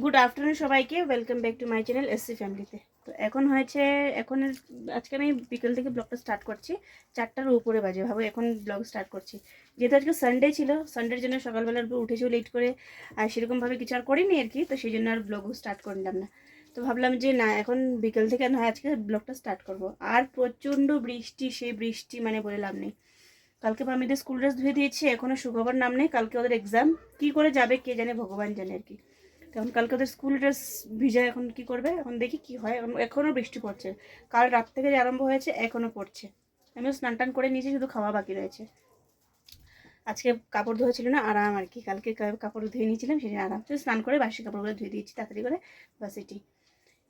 Good afternoon সবাইকে, welcome back to my channel SC ফ্যামিলিতে। তো এখন আজকে আমি বিকেল থেকে ব্লগটা স্টার্ট করছি। 4টার উপরে বাজে, ভাবো এখন ব্লগ স্টার্ট করছি। যেহেতু আজকে সানডে ছিল, সানডের জন্য সকালবেলার উঠেছিও লেট করে, আর সেরকমভাবে কিছু আর করিনি আর কি। তো সেই জন্য আর ব্লগ স্টার্ট করলাম না। তো ভাবলাম যে না, এখন বিকেল থেকে না আজকে ব্লগটা স্টার্ট করব। আর প্রচণ্ড বৃষ্টি, সেই বৃষ্টি মানে বলে লাভ নেই। কালকে পামিদের স্কুল ড্রেস ধুয়ে দিয়েছি, এখনও শুকাবার নাম নেই। কালকে ওদের এক্সাম, কী করে যাবে কে জানে, ভগবান জানে আর কি। তখন কালকে ওদের স্কুল ড্রেস ভিজা, এখন কি করবে, এখন দেখি কি হয়। এখনও বৃষ্টি পড়ছে, কাল রাত থেকে যে আরম্ভ হয়েছে এখনও পড়ছে। আমিও স্নান টান করে নিয়েছি, শুধু খাওয়া বাকি রয়েছে। আজকে কাপড় ধোয়া ছিল না, আরাম আর কি। কালকে কাপড় ধুয়ে নিয়েছিলাম, সেদিন আরাম, তো স্নান করে বাসি কাপড়গুলো ধুয়ে দিয়েছি তাড়াতাড়ি করে, বাস এটি।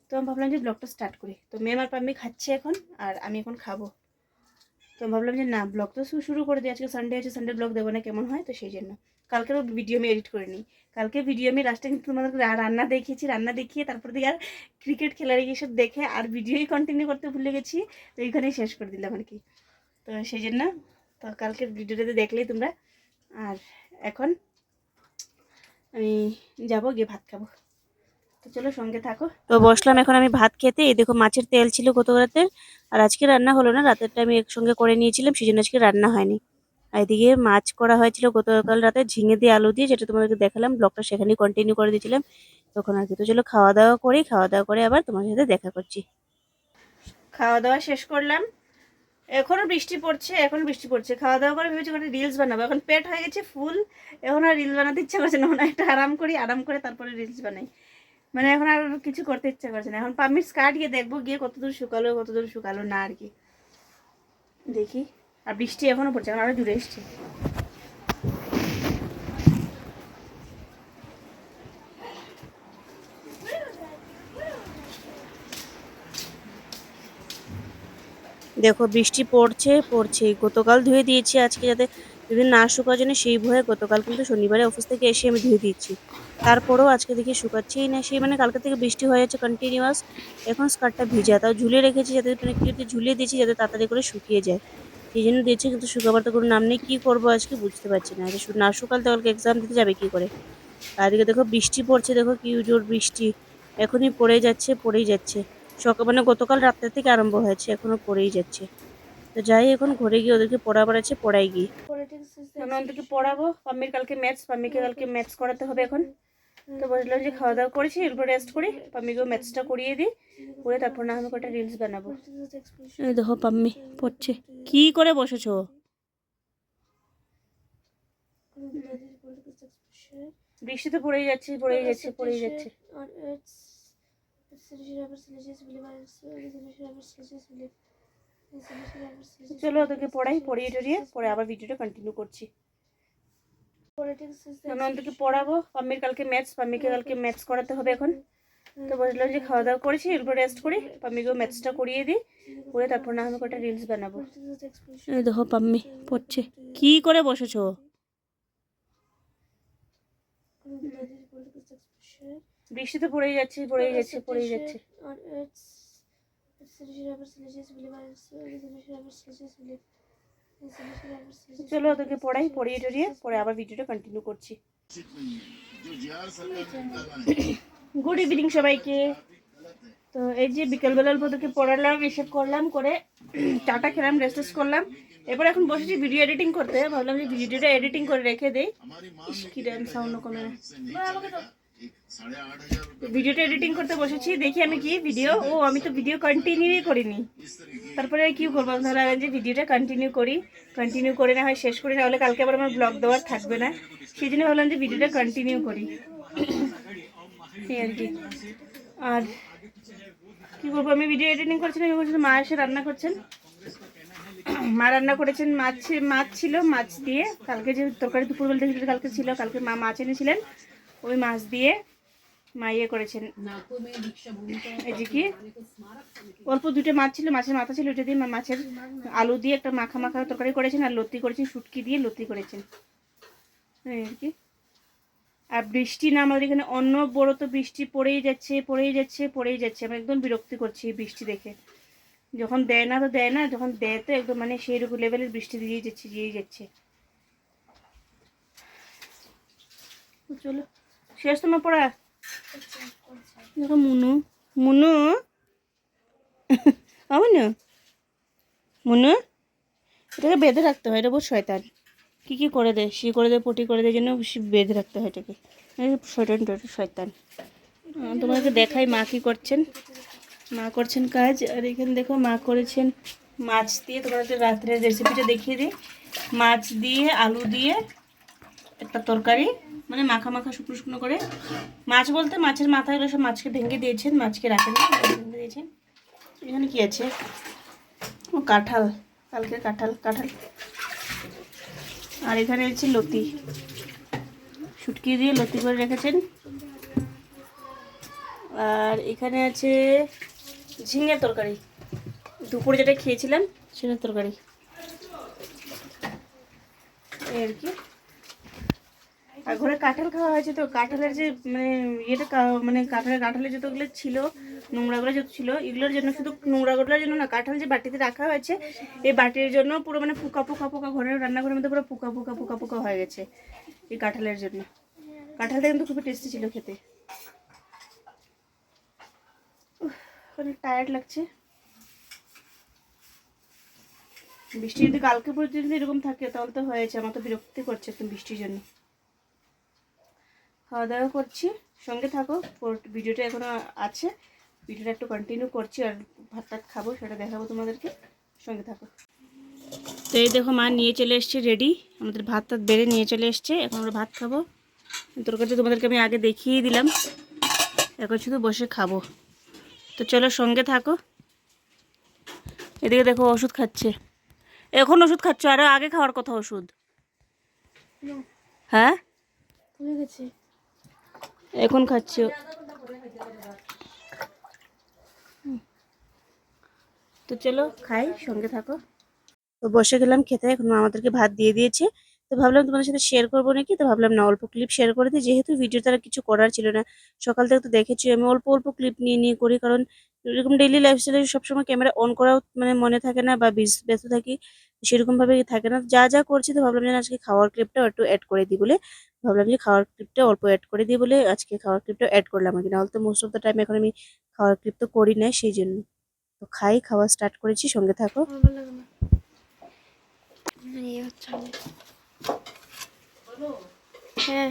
তো আমি ভাবলাম যে ব্লগটা স্টার্ট করি। তো মেম আর পাম্মি খাচ্ছে এখন, আর আমি এখন খাবো। তো ভাবলাম যে না, ব্লগ তো শুরু করে দিই। আজকে সানডে আছে, সানডে ব্লগ দেবো না কেমন হয়, তো সেই জন্য কালকেরও ভিডিও আমি এডিট করে নিই। কালকে ভিডিও আমি লাস্টে কিন্তু তোমাদেরকে রান্না দেখিয়েছি, রান্না দেখিয়ে তারপর দিয়ে আর ক্রিকেট খেলার এইসব দেখে আর ভিডিওই কন্টিনিউ করতে ভুলে গেছি। তো এইখানেই শেষ করে দিলাম আর কি। তো সেই জন্য তো কালকের ভিডিওটাতে দেখলেই তোমরা। আর এখন আমি যাবো, গিয়ে ভাত খাবো। তো চলো সঙ্গে থাকো। তো বসলাম এখন আমি ভাত খেতে। এই দেখো, মাছের তেল ছিল গত রাতের, আর আজকে রান্না হলো না। রাতেরটা আমি একসঙ্গে করে নিয়েছিলাম, সেই জন্য আজকে রান্না হয়নি। আর এদিকে মাছ করা হয়েছিল গতকাল রাতে, ঝিঙে দিয়ে আলু দিয়ে, যেটা তোমাদেরকে দেখালাম, ব্লগটা সেখানেই কন্টিনিউ করে দিয়েছিলাম তখন আর কি। তো চলো খাওয়া দাওয়া করি, খাওয়া দাওয়া করে আবার তোমার সাথে দেখা করছি। খাওয়া দাওয়া শেষ করলাম, এখনও বৃষ্টি পড়ছে, এখন বৃষ্টি পড়ছে। খাওয়া দাওয়া করে ভেবেছি একটা রিলস বানাবো, এখন পেট হয়ে গেছে ফুল। এখন আর রিলস বানাতে ইচ্ছা করছে না, একটা আরাম করি, আরাম করে তারপরে রিলস বানাই। মানে এখন আর কিছু করতে ইচ্ছা করছে না। এখন পাম্মির স্কার্ট গিয়ে দেখবো, গিয়ে কতদূর শুকালো কতদূর শুকালো না আর কি, দেখি। আর বৃষ্টি এখনো পড়ছে, এখন আরো জুড়ে এসছে। দেখো বৃষ্টি পড়ছে পড়ছে। গতকাল ধুয়ে দিয়েছি, আজকে যাতে যদি না শুকার জন্য সেই ভয়ে গতকাল কিন্তু শনিবারে অফিস থেকে এসে আমি ধুয়ে দিচ্ছি। তারপরেও আজকে দেখি শুকাচ্ছেই না, সেই মানে কালকে থেকে বৃষ্টি হয়ে যাচ্ছে কন্টিনিউয়াস। এখন স্কার্টটা ভিজা, তাও ঝুলিয়ে রেখেছি, যাতে মানে কি ঝুলিয়ে দিয়েছি যাতে তাড়াতাড়ি করে শুকিয়ে যায়। সেই জন্য দিয়েছি, কিন্তু শুকাবার তো কোনো নাম নেই। কী করবো আজকে বুঝতে পারছি না। না শুকালে তো কালকে এক্সাম দিতে যাবে কী করে। আর এদিকে দেখো বৃষ্টি পড়ছে, দেখো কি জোর বৃষ্টি, এখনই পড়েই যাচ্ছে পড়েই যাচ্ছে। সকাল মানে গতকাল রাত্রে থেকে আরম্ভ হয়েছে, এখনো পড়েই যাচ্ছে। তো যাই, এখন ঘরে গিয়ে ওদেরকে পড়াবার আছে, পড়াই গিয়ে আমি ওদেরকে পড়াবো। পাম্মির কালকে ম্যাথস, পাম্মিকে কালকে ম্যাথস করাতে হবে এখন। তো বললাম যে খাওয়া দাওয়া করেছি, এরপর রেস্ট করি, পাম্মিকেও ম্যাথসটা করিয়ে দিই, করে তারপর না আমি কটা রিলস বানাবো। এই দেখো পাম্মি পড়ছে। কি করে বসেছো? বৃষ্টিতে পড়েই যাচ্ছে পড়েই যাচ্ছে পড়েই যাচ্ছে। চলো ওদেরকে পড়াই, পড়িয়ে টড়িয়ে পরে আবার ভিডিওটা কন্টিনিউ করছি। আমি ওদেরকে পড়াবো। পাম্মির কালকে ম্যাথস, পাম্মিকে কালকে ম্যাথস করাতে হবে এখন। তো বললাম যে খাওয়া দাওয়া করেছি, এরপর রেস্ট করি, পাম্মিকেও ম্যাথসটা করিয়ে দিই, করে তারপর না আমি কটা রিলস বানাবো। এই দেখো পাম্মি পড়ছে। কি করে বসেছো? বৃষ্টিতে পড়েই যাচ্ছে পড়েই যাচ্ছে পড়েই যাচ্ছে। চলো ওদেরকে পড়াই, পড়িয়ে টড়িয়ে পরে আবার ভিডিওটা কন্টিনিউ করছি। গুড ইভিনিং সবাইকে। তো এই যে বিকেলবেলা ওদেরকে পড়ালাম, এসব করলাম, করে চাটা খেলাম, রেস্ট করলাম। এবার এখন বসেছি ভিডিও এডিটিং করতে। ভাবলাম যে ভিডিওটা এডিটিং করে রেখে দেই। কি ড্যান্স সাউন্ড কমে না। ভিডিওটা এডিটিং করতে বসেছি, দেখি আমি কি ভিডিও, আমি তো ভিডিও কন্টিনিউই করিনি। তারপরে কি করবো, ধরলাম যে ভিডিওটা কন্টিনিউ করে না হয় শেষ করি, না হলে কালকে আবার আমার ব্লগ দেওয়ার থাকবে না। সেই জন্য ভাবলাম যে ভিডিওটা কন্টিনিউ করি এই আর কি। আর কি করবো, আমি ভিডিও এডিটিং করছিলাম, মা এসে রান্না করছেন। মা রান্না করেছেন, মাছ ছিল, মাছ দিয়ে কালকে যে তরকারি দুপুরবেলা থেকে কালকে ছিল, কালকে মা মাছ এনেছিলেন, ওই মাছ দিয়ে মা ইয়ে করেছেন। এই যে কি অল্প দুটো মাছ ছিল, মাছের মাথা ছিল, ওইটা দিয়ে মাছের আলু দিয়ে একটা মাখা মাখা তরকারি করেছেন, আর লতি করেছেন, শুটকি দিয়ে লতি করেছেন আর কি। আর বৃষ্টি না, আমাদের এখানে অনবরত বৃষ্টি পড়েই যাচ্ছে পড়েই যাচ্ছে পড়েই যাচ্ছে। আমি একদম বিরক্তি করছি বৃষ্টি দেখে। যখন দেয় না তো দেয় না, যখন দেয় তো একদম মানে সেই রকম লেভেলের বৃষ্টি দিয়েই যাচ্ছে। চলো শেষ তোমার পড়া? দেখো মুনু, মুনু আমার না মুনু, এটাকে বেঁধে রাখতে হয়, এটা বহুত শয়তান। কী করে দেয়, সি করে দেয়, পটি করে দেয়, জন্য বেঁধে রাখতে হয় এটাকে। শয়তান শয়তান। তোমাকে দেখাই মা কী করছেন। মা করছেন কাজ, আর এখানে দেখো মা করেছেন মাছ দিয়ে, তোমাদের রাত্রের রেসিপিটা দেখিয়ে দিই। মাছ দিয়ে আলু দিয়ে একটা তরকারি, মানে মাখা মাখা শুকনো শুকনো করে। মাছ বলতে মাছের মাথাগুলো সব মাছকে ভেঙে দিয়েছেন, মাছকে রাখেন ভেঙে দিয়েছেন। এখানে কি আছে, ও কাঁঠাল, কালকের কাঁঠাল কাঁঠাল। আর এখানে হচ্ছে লতি, শুটকি দিয়ে লতি করে রেখেছেন। আর এখানে আছে ঝিঙের তরকারি, দুপুরে যেটা খেয়েছিলাম সেটার তরকারি এই আর কি। আর ঘরে কাঁঠাল খাওয়া হয়েছে, তো কাঁঠালের যে মানে ইয়েটা মানে কাঁঠালের যতগুলো ছিল, নোংরাগুলো যত ছিল, এগুলোর জন্য, শুধু নোংরাগুলোর জন্য না, কাঁঠাল যে বাটিতে রাখা হয়েছে এই বাটির জন্য পুরো মানে পোকা পোকা পোকা, ঘরের রান্নাঘরের মধ্যে পুরো পোকা পোকা পোকা পোকা হয়ে গেছে এই কাঁঠালের জন্য। কাঁঠালটা কিন্তু খুবই টেস্টি ছিল খেতে। অনেক টায়ার্ড লাগছে। বৃষ্টি যদি কালকে পর্যন্ত এরকম থাকে তাহলে তো হয়েছে, আমার তো বিরক্তি করছে একদম বৃষ্টির জন্য। খাওয়া দাওয়া করছি, সঙ্গে থাকো, ভিডিওটা এখনো আছে, ভিডিওটা একটু কন্টিনিউ করছি, আর ভাত টাত খাবো সেটা দেখাবো তোমাদেরকে, সঙ্গে থাকো। তো এই দেখো মা নিয়ে চলে এসছে রেডি, আমাদের ভাত টাত বেড়ে নিয়ে চলে এসছে, এখন আমরা ভাত খাবো। তরকারিটা তোমাদেরকে আমি আগে দেখিয়ে দিলাম, এখন শুধু বসে খাবো। তো চলো সঙ্গে থাকো। এদিকে দেখো ওষুধ খাচ্ছে, এখন ওষুধ খাচ্ছ, আরও আগে খাওয়ার কথা ওষুধ। হ্যাঁ এখন খাচ্ছি। তো চলো খাই, সঙ্গে থাকো। তো বসে গেলাম খেতে, এখন আমাদেরকে ভাত দিয়ে দিয়েছে। তো ভাবলাম তোমাদের সাথে শেয়ার করবো নাকি, তো ভাবলাম না, অল্প ক্লিপ শেয়ার করে দিই, যেহেতু ভিডিও তারা কিছু করার ছিল না। সকাল থেকে তো দেখেছি আমি অল্প অল্প ক্লিপ নিয়ে নিয়ে করি, কারণ এরকম ডেইলি লাইফস্টাইলে সবসময় ক্যামেরা অন করাও মানে মনে থাকে না, বা ব্যস্ত থাকি, সেরকমভাবে থাকে না। যা যা করছি, তো ভাবলাম যে আজকে খাওয়ার ক্লিপটা একটু অ্যাড করে দিই বলে, ভাবলাম যে খাওয়ার ক্লিপটা অল্প অ্যাড করে দিই বলে আজকে খাওয়ার ক্লিপটা অ্যাড করলাম আর কি। নাহলে তো মোস্ট অফ দ্য টাইম এখন আমি খাওয়ার ক্লিপ তো করি না, সেই জন্য। তো খাওয়া স্টার্ট করেছি, সঙ্গে থাকো। হ্যাঁ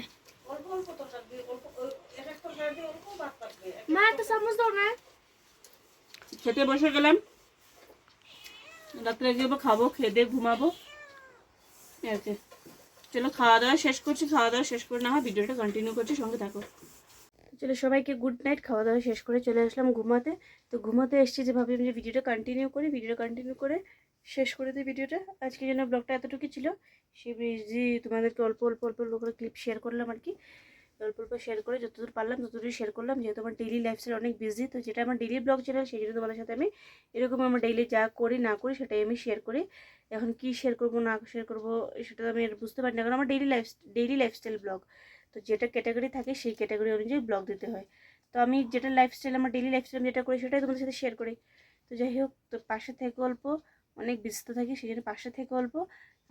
মা একটা চামচ দাও না। খেতে বসে গেলাম, রাত্রে গিয়ে খাবো, খেয়ে দিয়ে ঘুমাবো। আছে, চলো খাওয়া দাওয়া শেষ করছি, খাওয়া দাওয়া শেষ করে না হয় ভিডিওটা কন্টিনিউ করছি, সঙ্গে থাকো। চলো সবাইকে গুড নাইট। খাওয়া দাওয়া শেষ করে চলে আসলাম ঘুমাতে। তো ঘুমাতে এসেছি, যে ভাবলাম যে ভিডিওটা কন্টিনিউ করে শেষ করে দিই ভিডিওটা। আজকে যেন ব্লগটা এতটুকু ছিল, সে বিজি তোমাদেরকে অল্প অল্প অল্প অল্প করে ক্লিপ শেয়ার করলাম আর কি। অল্প অল্প শেয়ার করে যতদূর পারলাম ততদূর শেয়ার করলাম, যেহেতু আমার ডেইলি লাইফস্টাইল অনেক বিজি, তো যেটা আমার ডেইলি ব্লগ চ্যানেল, সেই জন্য তোমাদের সাথে আমি এরকম আমার ডেইলি যা করি না করি সেটাই আমি শেয়ার করি। এখন কি শেয়ার করবো না শেয়ার করবো সেটা আমি বুঝতে পারি না, কারণ আমার ডেইলি লাইফস্টাইল ব্লগ, তো যেটা ক্যাটাগরি থাকে সেই ক্যাটাগরি অনুযায়ী ব্লগ দিতে হয়। তো আমি যেটা লাইফস্টাইল, আমার ডেইলি লাইফস্টাইল যেটা করি সেটাই তোমাদের সাথে শেয়ার করি। তো যাই হোক, তো পাশে থেকে অল্প, অনেক ব্যস্ত থাকি সেই জন্য পাশে থেকে অল্প।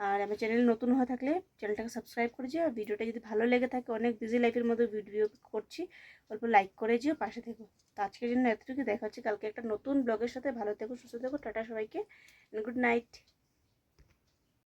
আর আমার চ্যানেল নতুন হয়ে থাকলে চ্যানেলটাকে সাবস্ক্রাইব করে যেও, আর ভিডিওটা যদি ভালো লেগে থাকে, অনেক বিজি লাইফের মধ্যে ভিডিও করছি, অল্প লাইক করে যেও, পাশে থেকো। তো আজকের জন্য এতটুকু, দেখা হচ্ছে কালকে একটা নতুন ব্লগের সাথে। ভালো থেকো, সুস্থ থেকো, টাটা সবাইকে, গুড নাইট।